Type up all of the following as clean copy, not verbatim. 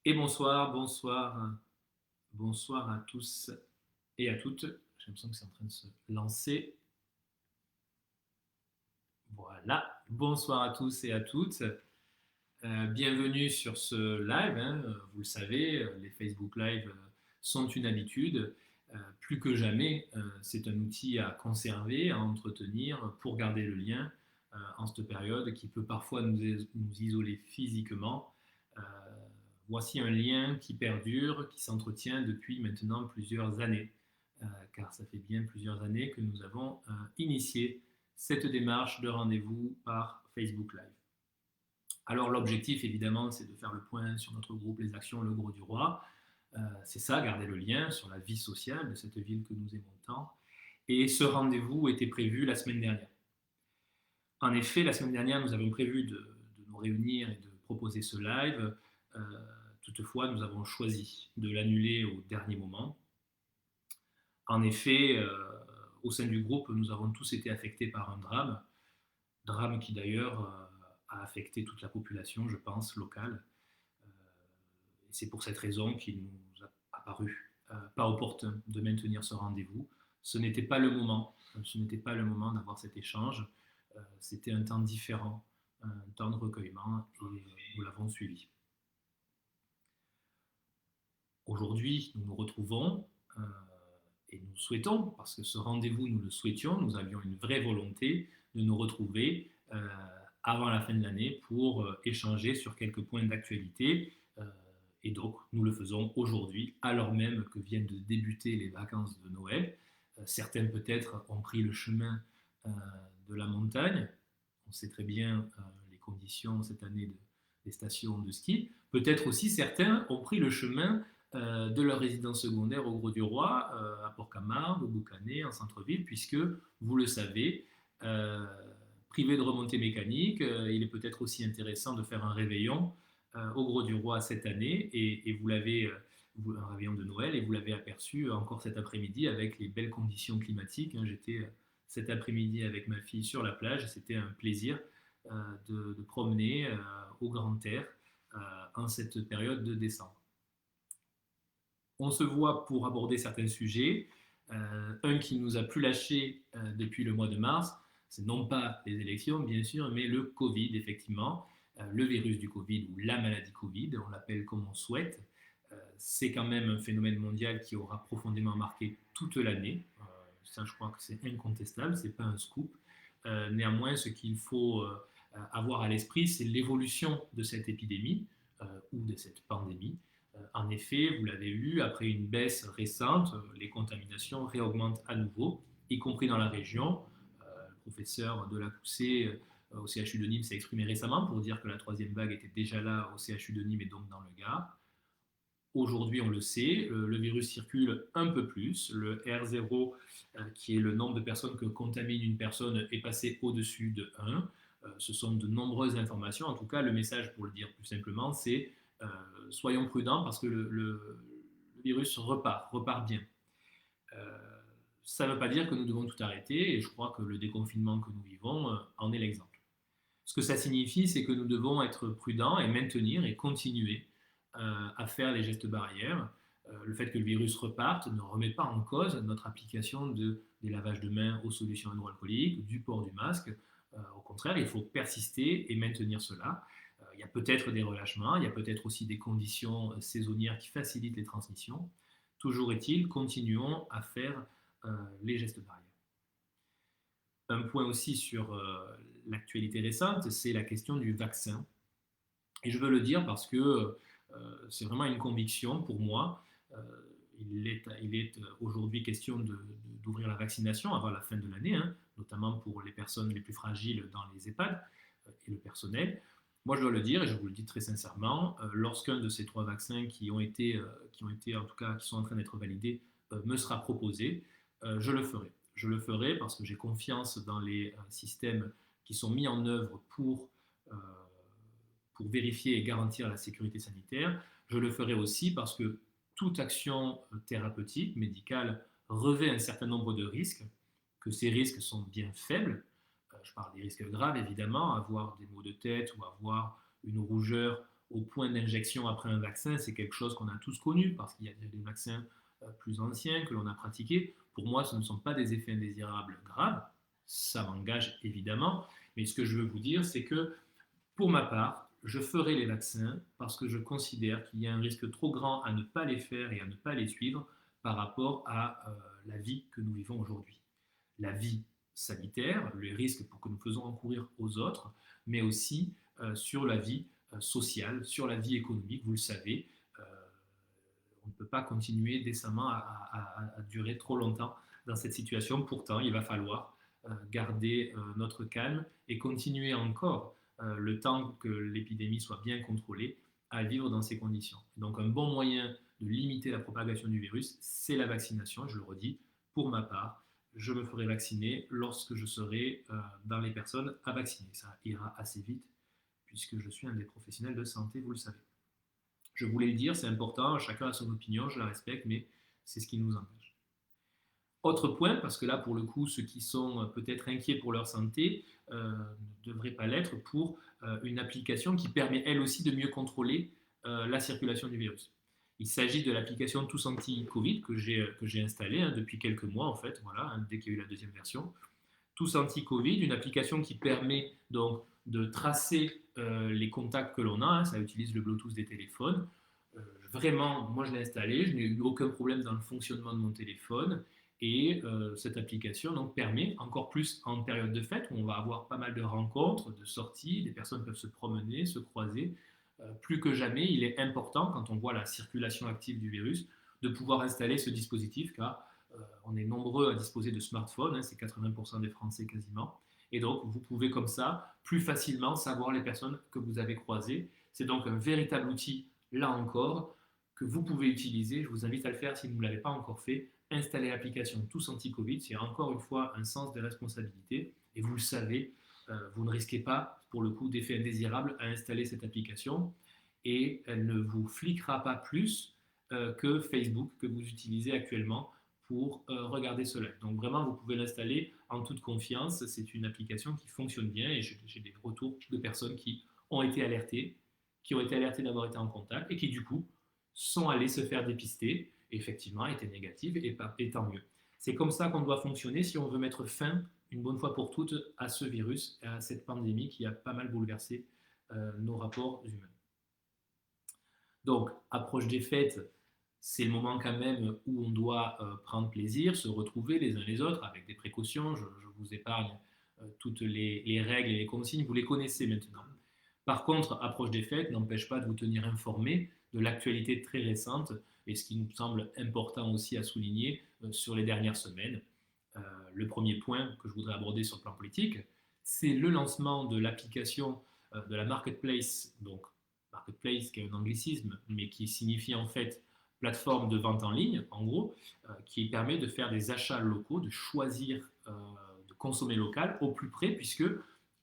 Et bonsoir à tous et à toutes. J'ai l'impression que c'est en train de se lancer. Voilà, bonsoir à tous et à toutes. Bienvenue sur ce live, hein. Vous le savez, les Facebook Live sont une habitude. Plus que jamais, c'est un outil à conserver, à entretenir pour garder le lien en cette période qui peut parfois nous isoler physiquement. Euh, Voici un lien qui perdure, qui s'entretient depuis maintenant plusieurs années, car ça fait bien plusieurs années que nous avons initié cette démarche de rendez-vous par Facebook Live. Alors l'objectif évidemment c'est de faire le point sur notre groupe Les Actions Le Gros du Roi. C'est ça, garder le lien sur la vie sociale de cette ville que nous aimons tant. Et ce rendez-vous était prévu la semaine dernière. En effet, la semaine dernière, nous avions prévu de nous réunir et de proposer ce live. Euh, Toutefois, nous avons choisi de l'annuler au dernier moment. En effet, au sein du groupe, nous avons tous été affectés par un drame qui d'ailleurs a affecté toute la population, je pense, locale. Et c'est pour cette raison qu'il nous a paru pas opportun de maintenir ce rendez-vous. Ce n'était pas le moment. Ce n'était pas le moment d'avoir cet échange. C'était un temps différent, un temps de recueillement, et nous l'avons suivi. Aujourd'hui, nous nous retrouvons et nous souhaitons, parce que ce rendez-vous, nous le souhaitions, nous avions une vraie volonté de nous retrouver avant la fin de l'année pour échanger sur quelques points d'actualité. Et donc, nous le faisons aujourd'hui, alors même que viennent de débuter les vacances de Noël. Certains peut-être ont pris le chemin de la montagne. On sait très bien les conditions cette année des stations de ski. Peut-être aussi certains ont pris le chemin de leur résidence secondaire au Gros du Roi, à Port-Camargue, au Boucanet, en centre-ville, puisque, vous le savez, euh, privé de remontée mécanique, il est peut-être aussi intéressant de faire un réveillon au Gros du Roi cette année, et vous l'avez, un réveillon de Noël, et vous l'avez aperçu encore cet après-midi avec les belles conditions climatiques. J'étais cet après-midi avec ma fille sur la plage, et c'était un plaisir de promener au grand air en cette période de décembre. On se voit pour aborder certains sujets. Un qui nous a plus lâché depuis le mois de mars, c'est non pas les élections, bien sûr, mais le Covid, effectivement. Le virus du Covid ou la maladie Covid, on l'appelle comme on souhaite. C'est quand même un phénomène mondial qui aura profondément marqué toute l'année. Ça, je crois que c'est incontestable, c'est pas un scoop. Néanmoins, ce qu'il faut avoir à l'esprit, c'est l'évolution de cette épidémie ou de cette pandémie. En effet, vous l'avez vu, après une baisse récente, les contaminations réaugmentent à nouveau, y compris dans la région. Le professeur de la Poussée au CHU de Nîmes s'est exprimé récemment pour dire que la troisième vague était déjà là au CHU de Nîmes et donc dans le Gard. Aujourd'hui, on le sait, le virus circule un peu plus. Le R0, qui est le nombre de personnes que contamine une personne, est passé au-dessus de 1. Ce sont de nombreuses informations. En tout cas, le message, pour le dire plus simplement, c'est soyons prudents parce que le virus repart bien. Euh, Ça ne veut pas dire que nous devons tout arrêter, et je crois que le déconfinement que nous vivons en est l'exemple. Ce que ça signifie, c'est que nous devons être prudents et maintenir et continuer à faire les gestes barrières. Le fait que le virus reparte ne remet pas en cause notre application des lavages de mains aux solutions hydroalcooliques, du port du masque. Au contraire, il faut persister et maintenir cela. Il y a peut-être des relâchements, il y a peut-être aussi des conditions saisonnières qui facilitent les transmissions. Toujours est-il, continuons à faire les gestes barrières. Un point aussi sur l'actualité récente, c'est la question du vaccin. Et je veux le dire parce que c'est vraiment une conviction pour moi. Euh, il est aujourd'hui question d'ouvrir la vaccination avant la fin de l'année, hein, notamment pour les personnes les plus fragiles dans les EHPAD et le personnel. Moi, je dois le dire, et je vous le dis très sincèrement, lorsqu'un de ces trois vaccins qui ont été, en tout cas, qui sont en train d'être validés, me sera proposé, je le ferai. Je le ferai parce que j'ai confiance dans les systèmes qui sont mis en œuvre euh, pour vérifier et garantir la sécurité sanitaire. Je le ferai aussi parce que toute action thérapeutique, médicale, revêt un certain nombre de risques, que ces risques sont bien faibles. Je parle des risques graves, évidemment, avoir des maux de tête ou avoir une rougeur au point d'injection après un vaccin, c'est quelque chose qu'on a tous connu parce qu'il y a des vaccins plus anciens que l'on a pratiqués. Pour moi, ce ne sont pas des effets indésirables graves, ça m'engage évidemment, mais ce que je veux vous dire, c'est que pour ma part, je ferai les vaccins parce que je considère qu'il y a un risque trop grand à ne pas les faire et à ne pas les suivre par rapport à la vie que nous vivons aujourd'hui. La vie sanitaire, les risques que nous faisons encourir aux autres, mais aussi sur la vie sociale, sur la vie économique. Vous le savez, euh, on ne peut pas continuer décemment à durer trop longtemps dans cette situation. Pourtant, il va falloir garder notre calme et continuer encore le temps que l'épidémie soit bien contrôlée à vivre dans ces conditions. Donc un bon moyen de limiter la propagation du virus, c'est la vaccination, je le redis. Pour ma part, je me ferai vacciner lorsque je serai dans les personnes à vacciner. Ça ira assez vite puisque je suis un des professionnels de santé, vous le savez. Je voulais le dire, c'est important, chacun a son opinion, je la respecte, mais c'est ce qui nous engage. Autre point, parce que là, pour le coup, ceux qui sont peut-être inquiets pour leur santé ne devraient pas l'être pour une application qui permet elle aussi de mieux contrôler la circulation du virus. Il s'agit de l'application Tous Anti-Covid que j'ai installée depuis quelques mois, en fait, voilà, dès qu'il y a eu la deuxième version. Tous Anti-Covid, une application qui permet donc de tracer les contacts que l'on a, ça utilise le Bluetooth des téléphones. Vraiment, moi je l'ai installé, je n'ai eu aucun problème dans le fonctionnement de mon téléphone. Et cette application donc, permet, encore plus en période de fête, où on va avoir pas mal de rencontres, de sorties, des personnes peuvent se promener, se croiser. Plus que jamais, il est important, quand on voit la circulation active du virus, de pouvoir installer ce dispositif, car on est nombreux à disposer de smartphones, c'est 80% des Français quasiment. Et donc, vous pouvez comme ça, plus facilement, savoir les personnes que vous avez croisées. C'est donc un véritable outil, là encore, que vous pouvez utiliser. Je vous invite à le faire si vous ne l'avez pas encore fait. Installer l'application Tous Anti-Covid, c'est encore une fois un sens de responsabilité. Et vous le savez, vous ne risquez pas, pour le coup, d'effets indésirables à installer cette application. Et elle ne vous fliquera pas plus que Facebook que vous utilisez actuellement pour regarder cela. Donc vraiment, vous pouvez l'installer en toute confiance. C'est une application qui fonctionne bien et j'ai des retours de personnes qui ont été alertées, d'avoir été en contact et qui du coup sont allées se faire dépister et effectivement étaient négatives et tant mieux. C'est comme ça qu'on doit fonctionner si on veut mettre fin une bonne fois pour toutes à ce virus, à cette pandémie qui a pas mal bouleversé nos rapports humains. Donc, approche des fêtes, c'est le moment quand même où on doit prendre plaisir, se retrouver les uns les autres avec des précautions. Je vous épargne toutes les règles et les consignes, vous les connaissez maintenant. Par contre, approche des fêtes n'empêche pas de vous tenir informé de l'actualité très récente et ce qui nous semble important aussi à souligner sur les dernières semaines. Le premier point que je voudrais aborder sur le plan politique, c'est le lancement de l'application de la Marketplace, donc Marketplace qui est un anglicisme, mais qui signifie en fait plateforme de vente en ligne, en gros, qui permet de faire des achats locaux, de choisir de consommer local au plus près, puisque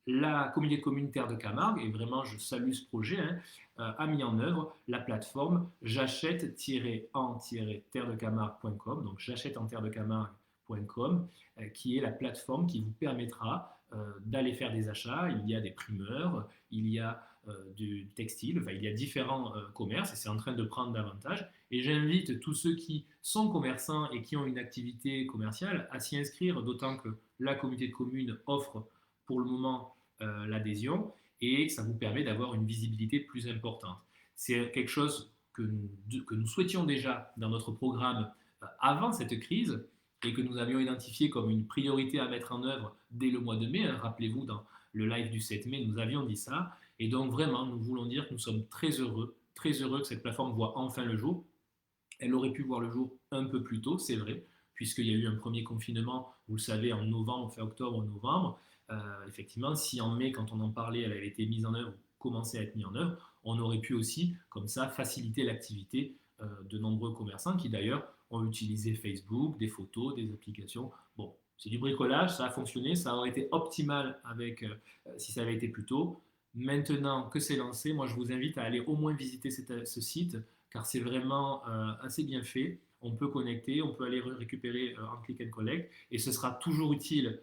la communauté communautaire de Camargue, et vraiment je salue ce projet, a mis en œuvre la plateforme j'achète-en-terre-de-camargue.com, donc j'achète-en-terre-de-camargue.com, qui est la plateforme qui vous permettra d'aller faire des achats. Il y a des primeurs, il y a du textile, enfin, il y a différents commerces et c'est en train de prendre davantage. Et j'invite tous ceux qui sont commerçants et qui ont une activité commerciale à s'y inscrire, d'autant que la communauté de communes offre pour le moment l'adhésion et ça vous permet d'avoir une visibilité plus importante. C'est quelque chose que nous souhaitions déjà dans notre programme avant cette crise et que nous avions identifié comme une priorité à mettre en œuvre dès le mois de mai. Rappelez-vous, dans le live du 7 mai, nous avions dit ça. Et donc vraiment, nous voulons dire que nous sommes très heureux que cette plateforme voit enfin le jour. Elle aurait pu voir le jour un peu plus tôt, c'est vrai, puisqu'il y a eu un premier confinement, vous le savez, en novembre, fin octobre-novembre. Effectivement, si en mai, quand on en parlait, elle avait été mise en œuvre, commençait à être mise en œuvre, on aurait pu aussi, comme ça, faciliter l'activité de nombreux commerçants qui d'ailleurs ont utilisé Facebook, des photos, des applications. Bon, c'est du bricolage, ça a fonctionné, ça aurait été optimal avec, si ça avait été plus tôt. Maintenant que c'est lancé, moi je vous invite à aller au moins visiter ce site car c'est vraiment assez bien fait. On peut connecter, on peut aller récupérer en click and collect et ce sera toujours utile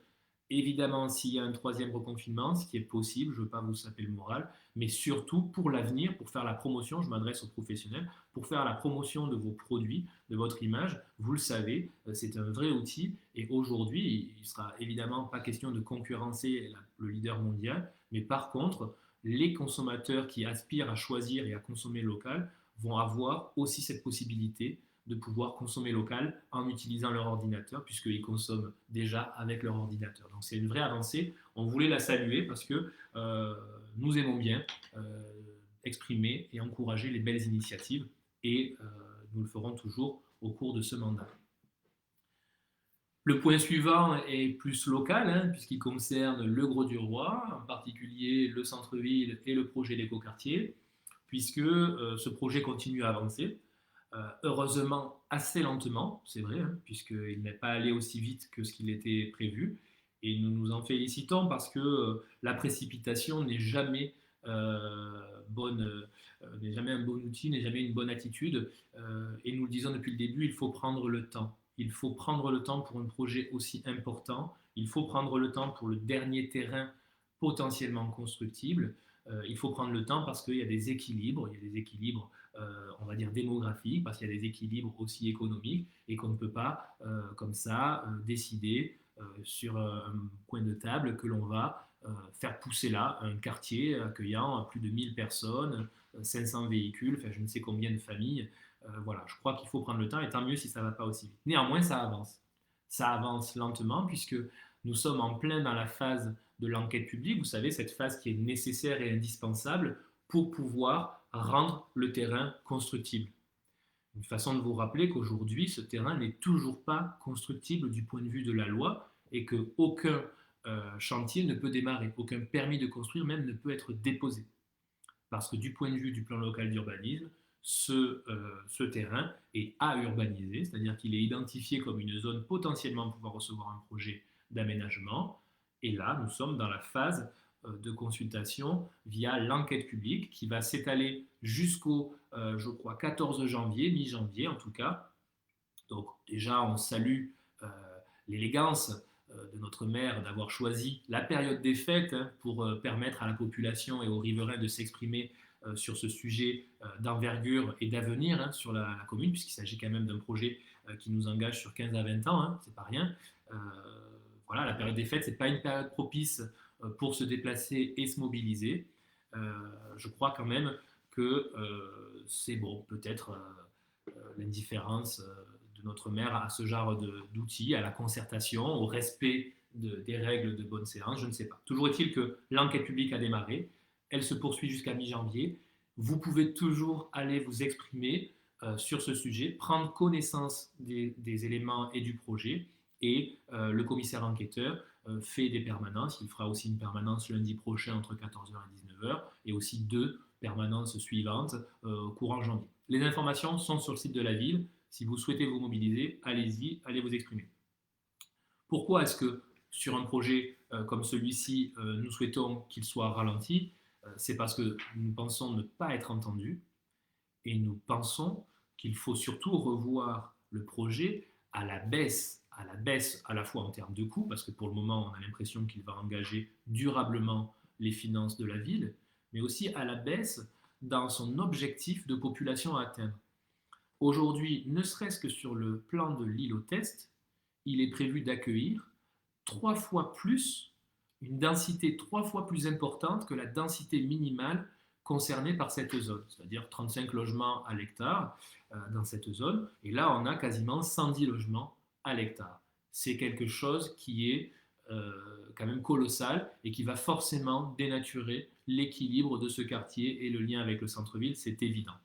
Évidemment, s'il y a un troisième reconfinement, ce qui est possible, je ne veux pas vous saper le moral, mais surtout pour l'avenir, pour faire la promotion, je m'adresse aux professionnels, pour faire la promotion de vos produits, de votre image, vous le savez, c'est un vrai outil et aujourd'hui, il ne sera évidemment pas question de concurrencer le leader mondial, mais par contre, les consommateurs qui aspirent à choisir et à consommer local vont avoir aussi cette possibilité de pouvoir consommer local en utilisant leur ordinateur, puisqu'ils consomment déjà avec leur ordinateur. Donc c'est une vraie avancée. On voulait la saluer parce que nous aimons bien exprimer et encourager les belles initiatives et nous le ferons toujours au cours de ce mandat. Le point suivant est plus local, hein, puisqu'il concerne le Grau-du-Roi, en particulier le centre-ville et le projet d'écoquartier, puisque ce projet continue à avancer. Heureusement assez lentement, c'est vrai, hein, puisqu'il n'est pas allé aussi vite que ce qu'il était prévu. Et nous nous en félicitons parce que la précipitation n'est jamais n'est jamais un bon outil, n'est jamais une bonne attitude. Et nous le disons depuis le début, il faut prendre le temps. Il faut prendre le temps pour un projet aussi important. Il faut prendre le temps pour le dernier terrain potentiellement constructible. Il faut prendre le temps parce qu'il y a des équilibres. Il y a des équilibres on va dire démographiques, parce qu'il y a des équilibres aussi économiques et qu'on ne peut pas comme ça décider sur un coin de table que l'on va faire pousser là un quartier accueillant plus de 1000 personnes, 500 véhicules, enfin je ne sais combien de familles. Voilà, je crois qu'il faut prendre le temps et tant mieux si ça ne va pas aussi vite. Néanmoins, ça avance. Ça avance lentement puisque nous sommes en plein dans la phase de l'enquête publique, vous savez, cette phase qui est nécessaire et indispensable pour pouvoir rendre le terrain constructible. Une façon de vous rappeler qu'aujourd'hui, ce terrain n'est toujours pas constructible du point de vue de la loi et qu'aucun chantier ne peut démarrer, aucun permis de construire même ne peut être déposé. Parce que du point de vue du plan local d'urbanisme, ce terrain est à urbaniser, c'est-à-dire qu'il est identifié comme une zone potentiellement pouvant recevoir un projet d'aménagement. Et là, nous sommes dans la phase de consultation via l'enquête publique qui va s'étaler jusqu'au, je crois, 14 janvier, mi-janvier en tout cas. Donc déjà, on salue l'élégance de notre maire d'avoir choisi la période des fêtes hein, pour permettre à la population et aux riverains de s'exprimer sur ce sujet d'envergure et d'avenir hein, sur la commune, puisqu'il s'agit quand même d'un projet qui nous engage sur 15 à 20 ans, hein, c'est pas rien. Voilà, la période des fêtes, c'est pas une période propice pour se déplacer et se mobiliser. Je crois quand même que c'est bon, peut-être l'indifférence de notre maire à ce genre d'outils, à la concertation, au respect des règles de bonne séance, je ne sais pas. Toujours est-il que l'enquête publique a démarré, elle se poursuit jusqu'à mi-janvier. Vous pouvez toujours aller vous exprimer sur ce sujet, prendre connaissance des éléments et du projet, et le commissaire enquêteur fait des permanences. Il fera aussi une permanence lundi prochain entre 14h et 19h et aussi 2 permanences suivantes courant janvier. Les informations sont sur le site de la ville. Si vous souhaitez vous mobiliser, allez-y, allez vous exprimer. Pourquoi est-ce que sur un projet comme celui-ci, nous souhaitons qu'il soit ralenti? C'est parce que nous pensons ne pas être entendus et nous pensons qu'il faut surtout revoir le projet à la baisse à la fois en termes de coûts, parce que pour le moment, on a l'impression qu'il va engager durablement les finances de la ville, mais aussi à la baisse dans son objectif de population à atteindre. Aujourd'hui, ne serait-ce que sur le plan de l'île au test, il est prévu d'accueillir 3 fois plus, une densité 3 fois plus importante que la densité minimale concernée par cette zone, c'est-à-dire 35 logements à l'hectare dans cette zone, et là on a quasiment 110 logements à l'hectare. C'est quelque chose qui est quand même colossal et qui va forcément dénaturer l'équilibre de ce quartier et le lien avec le centre-ville, c'est évident.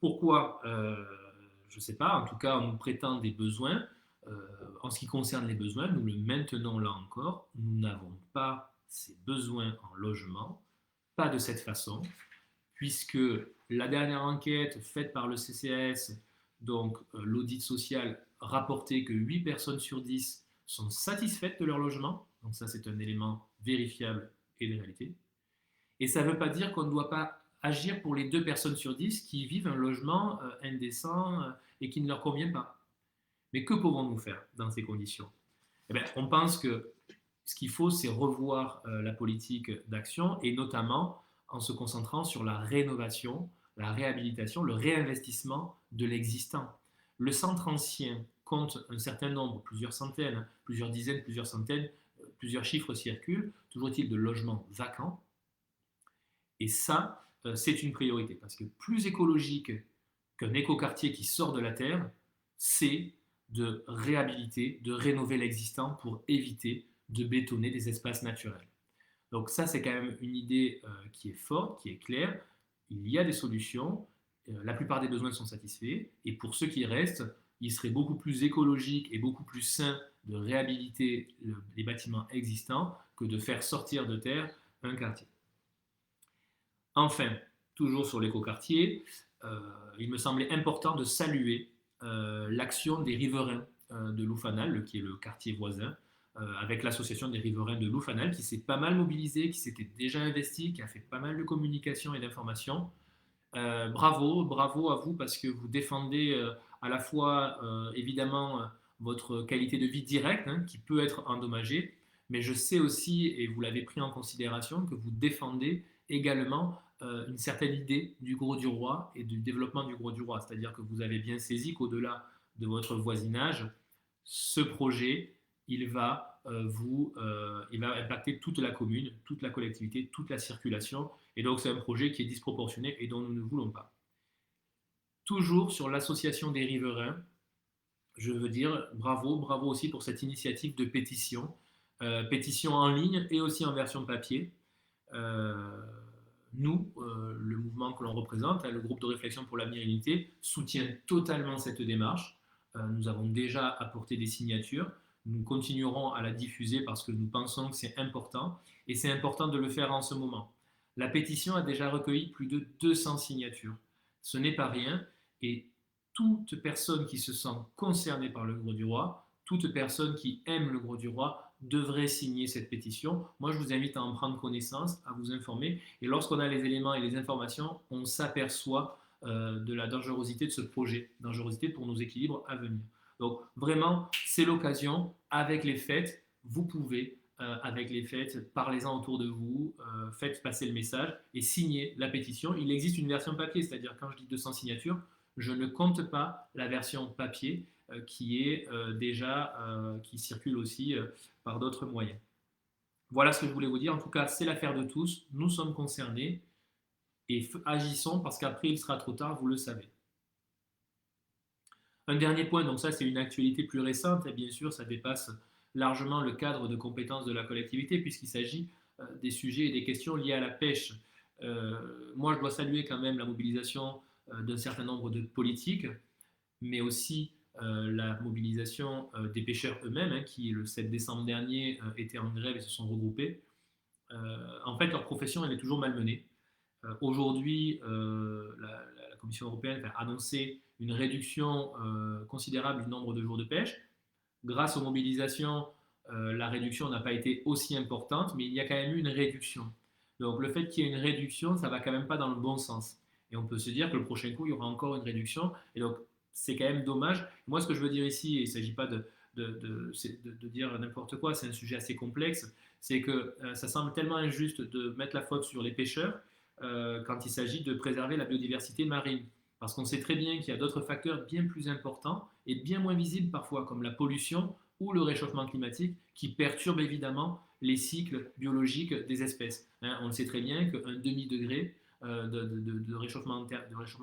Pourquoi je ne sais pas, en tout cas on nous prétend des besoins. En ce qui concerne les besoins, nous le maintenons là encore, nous n'avons pas ces besoins en logement, pas de cette façon, puisque la dernière enquête faite par le CCAS, donc l'audit social, rapportait que 8 personnes sur 10 sont satisfaites de leur logement, donc ça c'est un élément vérifiable et de réalité. Et ça ne veut pas dire qu'on ne doit pas agir pour les 2 personnes sur 10 qui vivent un logement indécent et qui ne leur convient pas. Mais que pouvons-nous faire dans ces conditions? Eh bien, on pense que ce qu'il faut, c'est revoir la politique d'action et notamment en se concentrant sur la rénovation, la réhabilitation, le réinvestissement de l'existant. Le centre ancien compte un certain nombre, plusieurs centaines, plusieurs dizaines, plusieurs centaines, plusieurs chiffres circulent, toujours est-il de logements vacants. Et ça, c'est une priorité parce que plus écologique qu'un écoquartier qui sort de la terre, c'est de réhabiliter, de rénover l'existant pour éviter de bétonner des espaces naturels. Donc ça, c'est quand même une idée qui est forte, qui est claire. Il y a des solutions, la plupart des besoins sont satisfaits, et pour ceux qui restent, il serait beaucoup plus écologique et beaucoup plus sain de réhabiliter les bâtiments existants que de faire sortir de terre un quartier. Enfin, toujours sur l'écoquartier, il me semblait important de saluer l'action des riverains de Loufanal, qui est le quartier voisin, avec l'association des riverains de Loufanal, qui s'est pas mal mobilisée, qui s'était déjà investi, qui a fait pas mal de communication et d'information. Bravo, bravo à vous parce que vous défendez à la fois évidemment votre qualité de vie directe hein, qui peut être endommagée, mais je sais aussi, et vous l'avez pris en considération, que vous défendez également une certaine idée du Gros du Roi et du développement du Gros du Roi. C'est-à-dire que vous avez bien saisi qu'au-delà de votre voisinage, ce projet, il va impacter toute la commune, toute la collectivité, toute la circulation. Et donc c'est un projet qui est disproportionné et dont nous ne voulons pas. Toujours sur l'association des riverains, je veux dire bravo, bravo aussi pour cette initiative de pétition, pétition en ligne et aussi en version papier. Euh, Nous, le mouvement que l'on représente, le groupe de réflexion pour l'avenir et l'unité, soutient totalement cette démarche. Nous avons déjà apporté des signatures. Nous continuerons à la diffuser parce que nous pensons que c'est important et c'est important de le faire en ce moment. La pétition a déjà recueilli plus de 200 signatures. Ce n'est pas rien et toute personne qui se sent concernée par le Gros du Roi, toute personne qui aime le Gros du Roi devrait signer cette pétition. Moi, je vous invite à en prendre connaissance, à vous informer. Et lorsqu'on a les éléments et les informations, on s'aperçoit de la dangerosité de ce projet, dangerosité pour nos équilibres à venir. Donc, vraiment, c'est l'occasion, avec les fêtes, vous pouvez, avec les fêtes, parlez-en autour de vous, faites passer le message et signez la pétition. Il existe une version papier, c'est-à-dire quand je dis 200 signatures, je ne compte pas la version papier qui est qui circule aussi par d'autres moyens. Voilà ce que je voulais vous dire. En tout cas, c'est l'affaire de tous. Nous sommes concernés et agissons parce qu'après, il sera trop tard, vous le savez. Un dernier point, donc ça, c'est une actualité plus récente et bien sûr, ça dépasse largement le cadre de compétences de la collectivité puisqu'il s'agit des sujets et des questions liées à la pêche. Moi, je dois saluer quand même la mobilisation d'un certain nombre de politiques, mais aussi la mobilisation des pêcheurs eux-mêmes, hein, qui le 7 décembre dernier étaient en grève et se sont regroupés. En fait, leur profession, elle est toujours malmenée. Aujourd'hui, la Commission européenne a annoncé une réduction considérable du nombre de jours de pêche. Grâce aux mobilisations, la réduction n'a pas été aussi importante, mais il y a quand même eu une réduction. Donc le fait qu'il y ait une réduction, ça ne va quand même pas dans le bon sens. Et on peut se dire que le prochain coup, il y aura encore une réduction. Et donc c'est quand même dommage. Moi, ce que je veux dire ici, et il ne s'agit pas de dire n'importe quoi, c'est un sujet assez complexe, c'est que ça semble tellement injuste de mettre la faute sur les pêcheurs quand il s'agit de préserver la biodiversité marine. Parce qu'on sait très bien qu'il y a d'autres facteurs bien plus importants et bien moins visibles parfois, comme la pollution ou le réchauffement climatique, qui perturbent évidemment les cycles biologiques des espèces. Hein, on le sait très bien qu'un demi-degré de réchauffement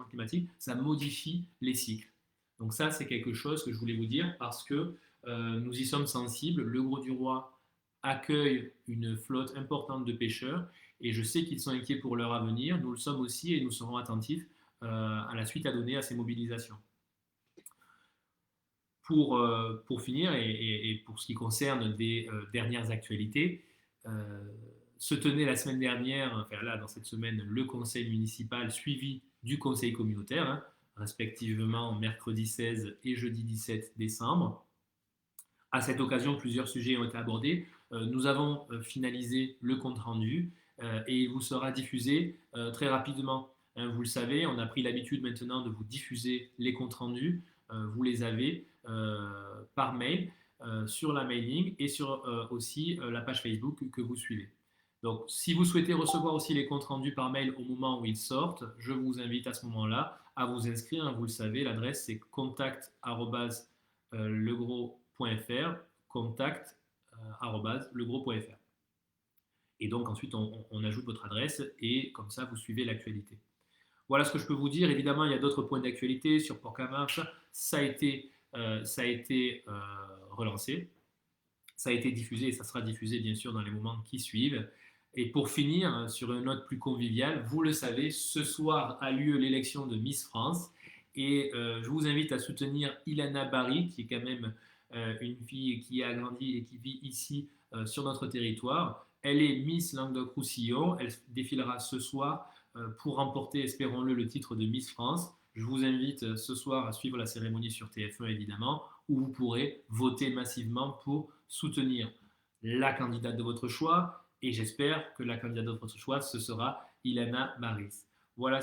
climatique, ça modifie les cycles. Donc ça, c'est quelque chose que je voulais vous dire parce que nous y sommes sensibles. Le Gros du Roi accueille une flotte importante de pêcheurs et je sais qu'ils sont inquiets pour leur avenir. Nous le sommes aussi et nous serons attentifs à la suite à donner à ces mobilisations. Pour finir, et pour ce qui concerne des dernières actualités, se tenait la semaine dernière, enfin là, dans cette semaine, le conseil municipal suivi du conseil communautaire, hein, respectivement mercredi 16 et jeudi 17 décembre. À cette occasion, plusieurs sujets ont été abordés. Nous avons finalisé le compte-rendu et il vous sera diffusé très rapidement. Hein, vous le savez, on a pris l'habitude maintenant de vous diffuser les comptes rendus. Vous les avez par mail. sur la mailing et sur aussi la page Facebook que vous suivez. Donc, si vous souhaitez recevoir aussi les comptes rendus par mail au moment où ils sortent, je vous invite à ce moment-là à vous inscrire. Vous le savez, l'adresse c'est contact@legros.fr, contact@legros.fr. Et donc ensuite, on ajoute votre adresse et comme ça, vous suivez l'actualité. Voilà ce que je peux vous dire. Évidemment, il y a d'autres points d'actualité sur Porcamaf. Ça a été, relancé, ça a été diffusé et ça sera diffusé bien sûr dans les moments qui suivent. Et pour finir, sur une note plus conviviale, vous le savez, ce soir a lieu l'élection de Miss France et je vous invite à soutenir Ilana Barry, qui est quand même une fille qui a grandi et qui vit ici sur notre territoire. Elle est Miss Languedoc-Roussillon, elle défilera ce soir pour remporter, espérons-le, le titre de Miss France. Je vous invite ce soir à suivre la cérémonie sur TF1 évidemment, où vous pourrez voter massivement pour soutenir la candidate de votre choix. Et j'espère que la candidate de votre choix, ce sera Ilana Maris. Voilà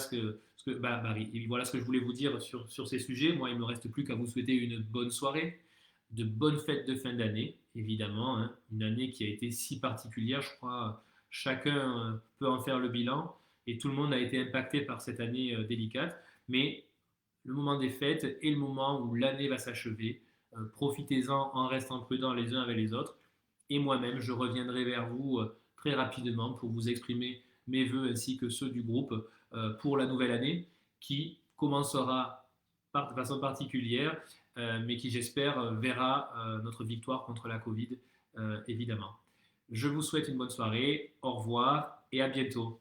voilà ce que je voulais vous dire sur ces sujets. Moi, il ne me reste plus qu'à vous souhaiter une bonne soirée, de bonnes fêtes de fin d'année, évidemment. Hein, une année qui a été si particulière, je crois, chacun peut en faire le bilan. Et tout le monde a été impacté par cette année délicate. Mais le moment des fêtes est le moment où l'année va s'achever. Profitez-en en restant prudents les uns avec les autres. Et moi-même, je reviendrai vers vous très rapidement pour vous exprimer mes vœux ainsi que ceux du groupe pour la nouvelle année qui commencera de façon particulière, mais qui j'espère verra notre victoire contre la Covid, évidemment. Je vous souhaite une bonne soirée, au revoir et à bientôt.